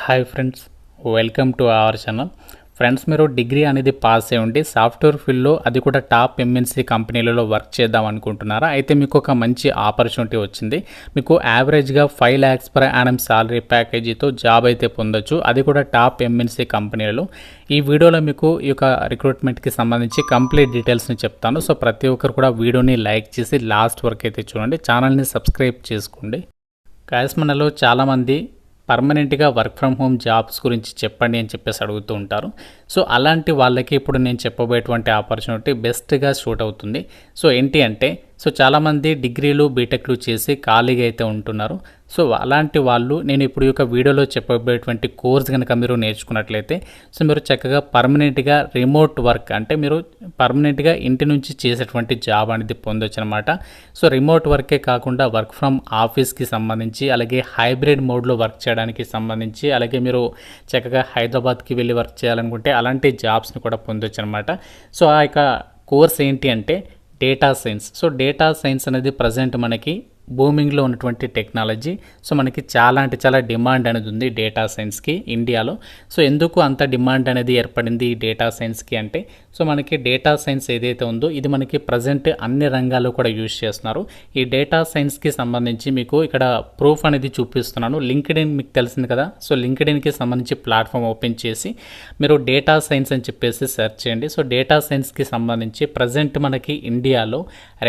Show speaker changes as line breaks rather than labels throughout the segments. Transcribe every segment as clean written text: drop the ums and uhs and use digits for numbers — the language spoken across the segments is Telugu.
Hi friends, welcome to our channel. Friends, మీరు డిగ్రీ అనేది పాస్ అయి ఉండి సాఫ్ట్వేర్ ఫీల్డ్లో అది కూడా టాప్ ఎంఎన్సీ కంపెనీలలో వర్క్ చేద్దాం అనుకుంటున్నారా? అయితే మీకు ఒక మంచి ఆపర్చునిటీ వచ్చింది. మీకు యావరేజ్గా 5 lakhs per annum సాలరీ ప్యాకేజీతో జాబ్ అయితే పొందొచ్చు, అది కూడా టాప్ ఎంఎన్సీ కంపెనీలలో. ఈ వీడియోలో మీకు ఈ యొక్క రిక్రూట్మెంట్కి సంబంధించి కంప్లీట్ డీటెయిల్స్ని చెప్తాను. సో ప్రతి ఒక్కరు కూడా వీడియోని లైక్ చేసి లాస్ట్ వరకు అయితే చూడండి, ఛానల్ని సబ్స్క్రైబ్ చేసుకోండి. గాయస్, మనలో చాలామంది పర్మనెంట్గా వర్క్ ఫ్రమ్ హోమ్ జాబ్స్ గురించి చెప్పండి అని చెప్పేసి అడుగుతూ ఉంటారు. సో అలాంటి వాళ్ళకి ఇప్పుడు నేను చెప్పబోయేటువంటి ఆపర్చునిటీ బెస్ట్గా షూట్ అవుతుంది. సో ఏంటి అంటే, సో చాలామంది డిగ్రీలు బీటెక్లు చేసి ఖాళీగా అయితే ఉంటున్నారు. సో అలాంటి వాళ్ళు నేను ఇప్పుడు ఈ యొక్క వీడియోలో చెప్పబోయేటువంటి కోర్స్ కనుక మీరు నేర్చుకున్నట్లయితే సో మీరు చక్కగా పర్మనెంట్గా రిమోట్ వర్క్, అంటే మీరు పర్మనెంట్గా ఇంటి నుంచి చేసేటువంటి జాబ్ అనేది పొందొచ్చు అనమాట. సో రిమోట్ వర్కే కాకుండా వర్క్ ఫ్రమ్ ఆఫీస్కి సంబంధించి, అలాగే హైబ్రిడ్ మోడ్లో వర్క్ చేయడానికి సంబంధించి, అలాగే మీరు చక్కగా హైదరాబాద్కి వెళ్ళి వర్క్ చేయాలనుకుంటే అలాంటి జాబ్స్ని కూడా పొందొచ్చు అనమాట. సో ఆ యొక్క కోర్స్ ఏంటి అంటే data science. So data science అనేది ప్రజెంట్ మనకి బూమింగ్లో ఉన్నటువంటి టెక్నాలజీ. సో మనకి చాలా అంటే చాలా డిమాండ్ అనేది ఉంది డేటా సైన్స్కి ఇండియాలో. సో ఎందుకు అంత డిమాండ్ అనేది ఏర్పడింది ఈ డేటా సైన్స్కి అంటే, సో మనకి డేటా సైన్స్ ఏదైతే ఉందో ఇది మనకి ప్రజెంట్ అన్ని రంగాల్లో కూడా యూజ్ చేస్తున్నారు. ఈ డేటా సైన్స్కి సంబంధించి మీకు ఇక్కడ ప్రూఫ్ అనేది చూపిస్తున్నాను. లింక్డ్ఇన్ మీకు తెలిసింది కదా. సో లింక్డ్ఇన్కి సంబంధించి ప్లాట్ఫామ్ ఓపెన్ చేసి మీరు డేటా సైన్స్ అని చెప్పేసి సెర్చ్ చేయండి. సో డేటా సైన్స్కి సంబంధించి ప్రజెంట్ మనకి ఇండియాలో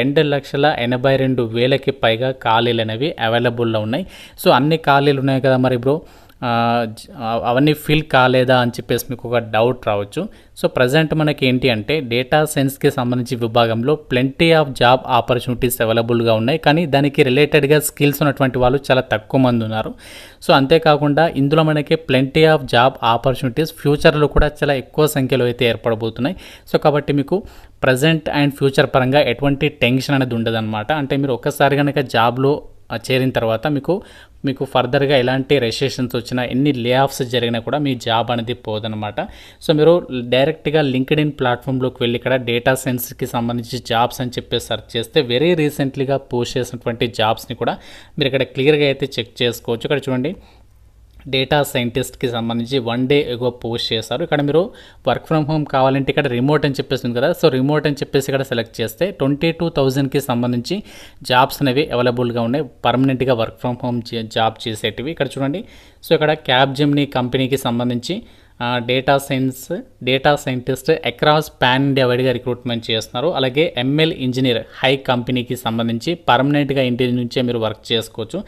2,82,000కి పైగా ఖాళీలు అనేవి అవైలబుల్లో ఉన్నాయి. సో అన్ని ఖాళీలు ఉన్నాయి కదా, మరి బ్రో అవన్నీ ఫిల్ కాలేదా అని చెప్పేసి మీకు ఒక డౌట్ రావచ్చు. సో ప్రజెంట్ మనకి ఏంటి అంటే డేటా సైన్స్కి సంబంధించి విభాగంలో ప్లెంటీ ఆఫ్ జాబ్ ఆపర్చునిటీస్ అవైలబుల్గా ఉన్నాయి, కానీ దానికి రిలేటెడ్గా స్కిల్స్ ఉన్నటువంటి వాళ్ళు చాలా తక్కువ మంది ఉన్నారు. సో అంతేకాకుండా ఇందులో మనకి ప్లెంటీ ఆఫ్ జాబ్ ఆపర్చునిటీస్ ఫ్యూచర్లో కూడా చాలా ఎక్కువ సంఖ్యలో అయితే ఏర్పడబోతున్నాయి. సో కాబట్టి మీకు ప్రజెంట్ అండ్ ఫ్యూచర్ పరంగా ఎటువంటి టెన్షన్ అనేది ఉండదన్నమాట. అంటే మీరు ఒక్కసారి కనుక జాబ్లో చేరిన తర్వాత మీకు ఫర్దర్గా ఎలాంటి రెస్ట్రిక్షన్స్ వచ్చినా, ఎన్ని లే ఆఫ్స్ జరిగినా కూడా మీ జాబ్ అనేది పోదనమాట. సో మీరు డైరెక్ట్గా లింక్డ్ఇన్ ప్లాట్ఫామ్లోకి వెళ్ళి ఇక్కడ డేటా సైన్స్కి సంబంధించి జాబ్స్ అని చెప్పేసి సెర్చ్ చేస్తే వెరీ రీసెంట్లీగా పోస్ట్ చేసినటువంటి జాబ్స్ని కూడా మీరు ఇక్కడ క్లియర్గా అయితే చెక్ చేసుకోవచ్చు. ఇక్కడ చూడండి, డేటా సైంటిస్ట్కి సంబంధించి 1 day ఎగో పోస్ట్ చేశారు. ఇక్కడ మీరు వర్క్ ఫ్రమ్ హోమ్ కావాలంటే ఇక్కడ రిమోట్ అని చెప్పేసి ఉంది కదా. సో రిమోట్ అని చెప్పేసి ఇక్కడ సెలెక్ట్ చేస్తే 22,000కి సంబంధించి జాబ్స్ అనేవి అవైలబుల్గా ఉన్నాయి, పర్మనెంట్గా వర్క్ ఫ్రమ్ హోమ్ జాబ్ చేసేటివి. ఇక్కడ చూడండి, సో ఇక్కడ క్యాప్జెమినీ కంపెనీకి సంబంధించి data scientist across pan India వైడ్గా రిక్రూట్మెంట్ చేస్తున్నారు. అలాగే ఎంఎల్ ఇంజనీర్ హై కంపెనీకి సంబంధించి పర్మనెంట్గా ఇంటి నుంచే మీరు వర్క్ చేసుకోవచ్చు.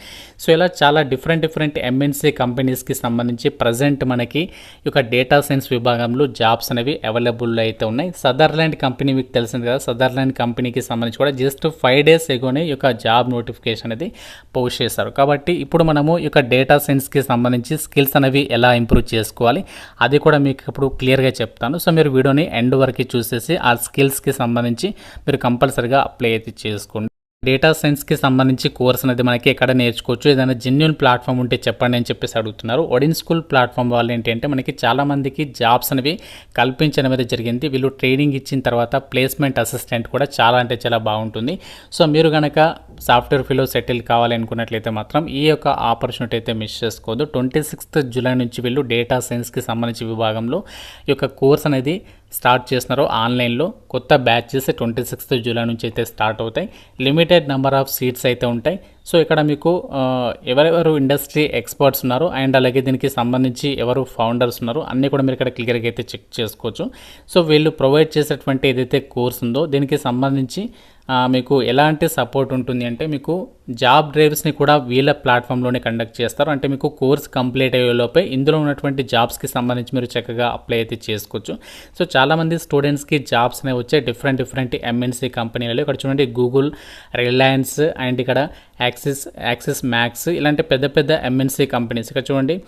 సో ఇలా చాలా డిఫరెంట్ ఎంఎన్సీ కంపెనీస్కి సంబంధించి ప్రజెంట్ మనకి ఈ యొక్క డేటా సైన్స్ విభాగంలో జాబ్స్ అనేవి అవైలబుల్ అయితే ఉన్నాయి. సదర్లాండ్ కంపెనీ మీకు తెలిసింది కదా. సదర్లాండ్ కంపెనీకి సంబంధించి కూడా జస్ట్ 5 days ఎగోనే ఈ యొక్క జాబ్ నోటిఫికేషన్ అనేది పోస్ట్ చేశారు. కాబట్టి ఇప్పుడు మనము ఈ యొక్క డేటా సైన్స్కి సంబంధించి స్కిల్స్ అనేవి ఎలా ఇంప్రూవ్ చేసుకోవాలి అది కూడా మీకు ఇప్పుడు క్లియర్గా చెప్తాను. సో మీరు వీడియోని ఎండ్ వరకు చూసేసి ఆ స్కిల్స్కి సంబంధించి మీరు కంపల్సరీగా అప్లై అయితే చేసుకోండి. డేటా సైన్స్కి సంబంధించి కోర్స్ అనేది మనకి ఎక్కడ నేర్చుకోవచ్చు, ఏదైనా జెన్యూన్ ప్లాట్ఫామ్ ఉంటే చెప్పండి అని చెప్పేసి అడుగుతున్నారు. ఒడిన్ స్కూల్ ప్లాట్ఫామ్ వాళ్ళు ఏంటంటే మనకి చాలామందికి జాబ్స్ అనేవి కల్పించడం అనేది జరిగింది. వీళ్ళు ట్రైనింగ్ ఇచ్చిన తర్వాత ప్లేస్మెంట్ అసిస్టెంట్ కూడా చాలా అంటే చాలా బాగుంటుంది. సో మీరు కనుక సాఫ్ట్వేర్ ఫీల్డ్లో సెటిల్ కావాలి అనుకున్నట్లయితే మాత్రం ఈ యొక్క ఆపర్చునిటీ అయితే మిస్ చేసుకోవద్దు. 26th July నుంచి వీళ్ళు డేటా సైన్స్కి సంబంధించి విభాగంలో ఈ యొక్క కోర్స్ అనేది స్టార్ట్ చేస్తున్నారు ఆన్లైన్లో. కొత్త బ్యాచెస్ 26th July నుంచి అయితే స్టార్ట్ అవుతాయి. లిమిటెడ్ నెంబర్ ఆఫ్ సీట్స్ అయితే ఉంటాయి. సో ఇక్కడ మీకు ఎవరెవరు ఇండస్ట్రీ ఎక్స్పర్ట్స్ ఉన్నారు అండ్ అలాగే దీనికి సంబంధించి ఎవరు ఫౌండర్స్ ఉన్నారు అన్నీ కూడా మీరు ఇక్కడ క్లియర్గా అయితే చెక్ చేసుకోవచ్చు. సో వీళ్ళు ప్రొవైడ్ చేసేటువంటి ఏదైతే కోర్స్ ఉందో దీనికి సంబంధించి మీకు ఎలాంటి సపోర్ట్ ఉంటుంది అంటే, మీకు జాబ్ డ్రైవ్స్ని కూడా వీళ్ళ ప్లాట్ఫామ్లోనే కండక్ట్ చేస్తారు. అంటే మీకు కోర్స్ కంప్లీట్ అయ్యేలోపే ఇందులో ఉన్నటువంటి జాబ్స్కి సంబంధించి మీరు చక్కగా అప్లై అయితే చేసుకోవచ్చు. సో చాలామంది స్టూడెంట్స్కి జాబ్స్ అనేవి వచ్చే డిఫరెంట్ ఎంఎన్సీ కంపెనీలలో. ఇక్కడ చూడండి, గూగుల్, రిలయన్స్ అండ్ ఇక్కడ యాక్సిస్ మ్యాక్స్ ఇలాంటి పెద్ద ఎంఎన్సీ కంపెనీస్. ఇక్కడ చూడండి,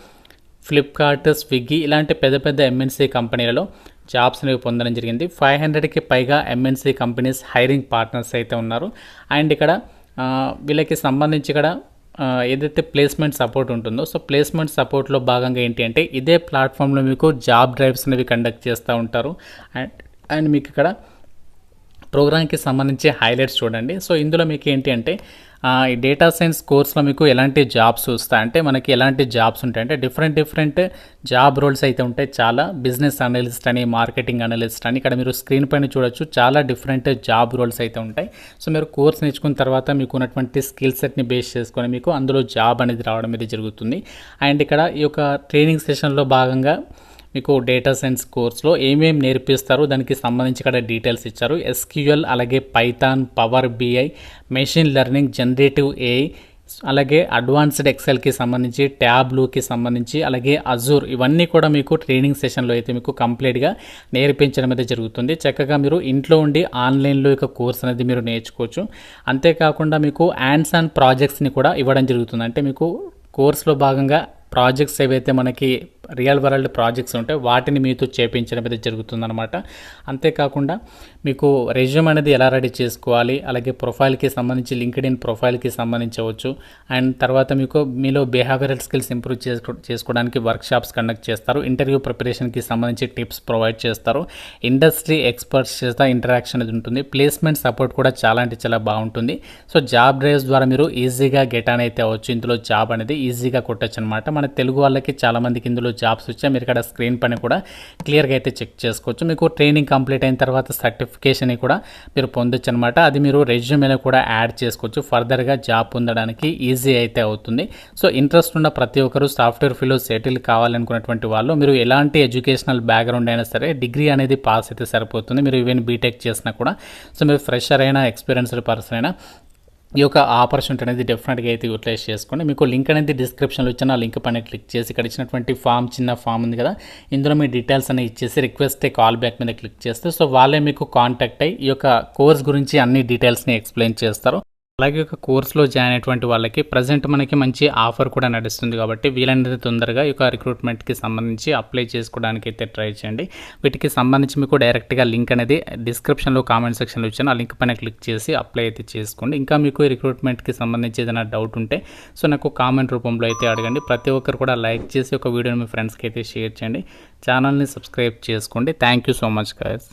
ఫ్లిప్కార్ట్, స్విగ్గీ ఇలాంటి పెద్ద ఎంఎన్సీ కంపెనీలలో జాబ్స్ అనేవి పొందడం జరిగింది. 500కి పైగా ఎంఎన్సీ కంపెనీస్ హైరింగ్ పార్ట్నర్స్ అయితే ఉన్నారు. అండ్ ఇక్కడ వీళ్ళకి సంబంధించి ఇక్కడ ఏదైతే ప్లేస్మెంట్ సపోర్ట్ ఉంటుందో, సో ప్లేస్మెంట్ సపోర్ట్లో భాగంగా ఏంటి అంటే ఇదే ప్లాట్ఫామ్లో మీకు జాబ్ డ్రైవ్స్ అనేవి కండక్ట్ చేస్తూ ఉంటారు. అండ్ మీకు ఇక్కడ ప్రోగ్రామ్కి సంబంధించి హైలైట్స్ చూడండి. సో ఇందులో మీకు ఏంటి అంటే ఈ డేటా సైన్స్ కోర్స్లో మీకు ఎలాంటి జాబ్స్ వస్తాయి అంటే మనకి ఎలాంటి జాబ్స్ ఉంటాయంటే డిఫరెంట్ జాబ్ రోల్స్ అయితే ఉంటాయి. చాలా బిజినెస్ అనలిస్ట్ అని, మార్కెటింగ్ అనలిస్ట్ అని ఇక్కడ మీరు స్క్రీన్ పైన చూడొచ్చు. చాలా డిఫరెంట్ జాబ్ రోల్స్ అయితే ఉంటాయి. సో మీరు కోర్స్ నేర్చుకున్న తర్వాత మీకు ఉన్నటువంటి స్కిల్ సెట్ని బేస్ చేసుకొని మీకు అందులో జాబ్ అనేది రావడం అనేది జరుగుతుంది. అండ్ ఇక్కడ ఈ యొక్క ట్రైనింగ్ సెషన్లో భాగంగా మీకు డేటా సైన్స్ కోర్స్లో ఏమేమి నేర్పిస్తారు దానికి సంబంధించి ఇక్కడ డీటెయిల్స్ ఇచ్చారు. SQL, అలాగే Python, power BI, machine learning, generative AI, అలాగే అడ్వాన్స్డ్ ఎక్సెల్కి సంబంధించి, ట్యాబ్లూకి సంబంధించి, అలాగే అజూర్, ఇవన్నీ కూడా మీకు ట్రైనింగ్ సెషన్లో అయితే మీకు కంప్లీట్గా నేర్పించడం అయితే జరుగుతుంది. చక్కగా మీరు ఇంట్లో ఉండి ఆన్లైన్లో ఇక కోర్స్ అనేది మీరు నేర్చుకోవచ్చు. అంతేకాకుండా మీకు హ్యాండ్స్ ఆన్ ప్రాజెక్ట్స్ని కూడా ఇవ్వడం జరుగుతుంది. అంటే మీకు కోర్సులో భాగంగా ప్రాజెక్ట్స్ ఏవైతే మనకి రియల్ వరల్డ్ ప్రాజెక్ట్స్ ఉంటాయి వాటిని మీతో చేపించడం అయితే జరుగుతుందన్నమాట. అంతేకాకుండా మీకు రెజ్యూమ్ అనేది ఎలా రెడీ చేసుకోవాలి, అలాగే ప్రొఫైల్కి సంబంధించి లింక్డ్ఇన్ ప్రొఫైల్కి సంబంధించవచ్చు. అండ్ తర్వాత మీకు మీలో బిహేవియరల్ స్కిల్స్ ఇంప్రూవ్ చేసుకోవడానికి వర్క్షాప్స్ కండక్ట్ చేస్తారు. ఇంటర్వ్యూ ప్రిపరేషన్కి సంబంధించి టిప్స్ ప్రొవైడ్ చేస్తారు. ఇండస్ట్రీ ఎక్స్పర్ట్స్ చేత ఇంటరాక్షన్ అనేది ఉంటుంది. ప్లేస్మెంట్ సపోర్ట్ కూడా చాలా అంటే చాలా బాగుంటుంది. సో జాబ్ డ్రైవ్స్ ద్వారా మీరు ఈజీగా గెట్ ఆన్ అయితే అవ్వచ్చు. ఇందులో జాబ్ అనేది ఈజీగా కొట్టచ్చు అనమాట. మన తెలుగు వాళ్ళకి చాలామందికి ఇందులో జాబ్స్ వచ్చాయి. మీరు ఇక్కడ స్క్రీన్ పైన కూడా క్లియర్గా అయితే చెక్ చేసుకోవచ్చు. మీకు ట్రైనింగ్ కంప్లీట్ అయిన తర్వాత సర్టిఫికేషన్ కూడా మీరు పొందొచ్చు అనమాట. అది మీరు రెజ్యూమేలో కూడా యాడ్ చేసుకోవచ్చు. ఫర్దర్గా జాబ్ పొందడానికి ఈజీ అయితే అవుతుంది. సో ఇంట్రెస్ట్ ఉన్న ప్రతి ఒక్కరు సాఫ్ట్వేర్ ఫీల్డ్లో సెటిల్ కావాలనుకున్నటువంటి వాళ్ళు మీరు ఎలాంటి ఎడ్యుకేషనల్ బ్యాక్గ్రౌండ్ అయినా సరే డిగ్రీ అనేది పాస్ అయితే సరిపోతుంది. మీరు ఈవెన్ బీటెక్ చేసినా కూడా, సో మీరు ఫ్రెషర్ అయినా ఎక్స్పీరియన్స్డ్ పర్సన్ అయినా ఈ యొక్క ఆపర్చునిటీ అనేది డెఫినెట్గా అయితే యూటిలైజ్ చేసుకోండి. మీకు లింక్ అనేది డిస్క్రిప్షన్లో ఇచ్చిన ఆ లింక్ పైన క్లిక్ చేసి ఇక్కడ ఇచ్చినటువంటి చిన్న ఫామ్ ఉంది కదా, ఇందులో మీ డీటెయిల్స్ అనేవి ఇచ్చేసి రిక్వెస్ట్ కాల్ బ్యాక్ మీద క్లిక్ చేస్తే సో వాళ్ళే మీకు కాంటాక్ట్ అయ్యి ఈ యొక్క కోర్స్ గురించి అన్ని డీటెయిల్స్ని ఎక్స్ప్లెయిన్ చేస్తారు. అలాగే ఒక కోర్సులో జాయిన్ అయినటువంటి వాళ్ళకి ప్రజెంట్ మనకి మంచి ఆఫర్ కూడా నడుస్తుంది కాబట్టి వీలైనంత తొందరగా ఈ యొక్క రిక్రూట్మెంట్కి సంబంధించి అప్లై చేసుకోవడానికి అయితే ట్రై చేయండి. వీటికి సంబంధించి మీకు డైరెక్ట్గా లింక్ అనేది డిస్క్రిప్షన్లో కామెంట్ సెక్షన్లో ఇచ్చాను. ఆ లింక్ పైన క్లిక్ చేసి అప్లై అయితే చేసుకోండి. ఇంకా మీకు ఈ రిక్రూట్మెంట్కి సంబంధించి ఏదైనా డౌట్ ఉంటే సో నాకు కామెంట్ రూపంలో అయితే అడగండి. ప్రతి ఒక్కరు కూడా లైక్ చేసి ఒక వీడియోని మీ ఫ్రెండ్స్కి అయితే షేర్ చేయండి. ఛానల్ని సబ్స్క్రైబ్ చేసుకోండి. Thank you so much guys.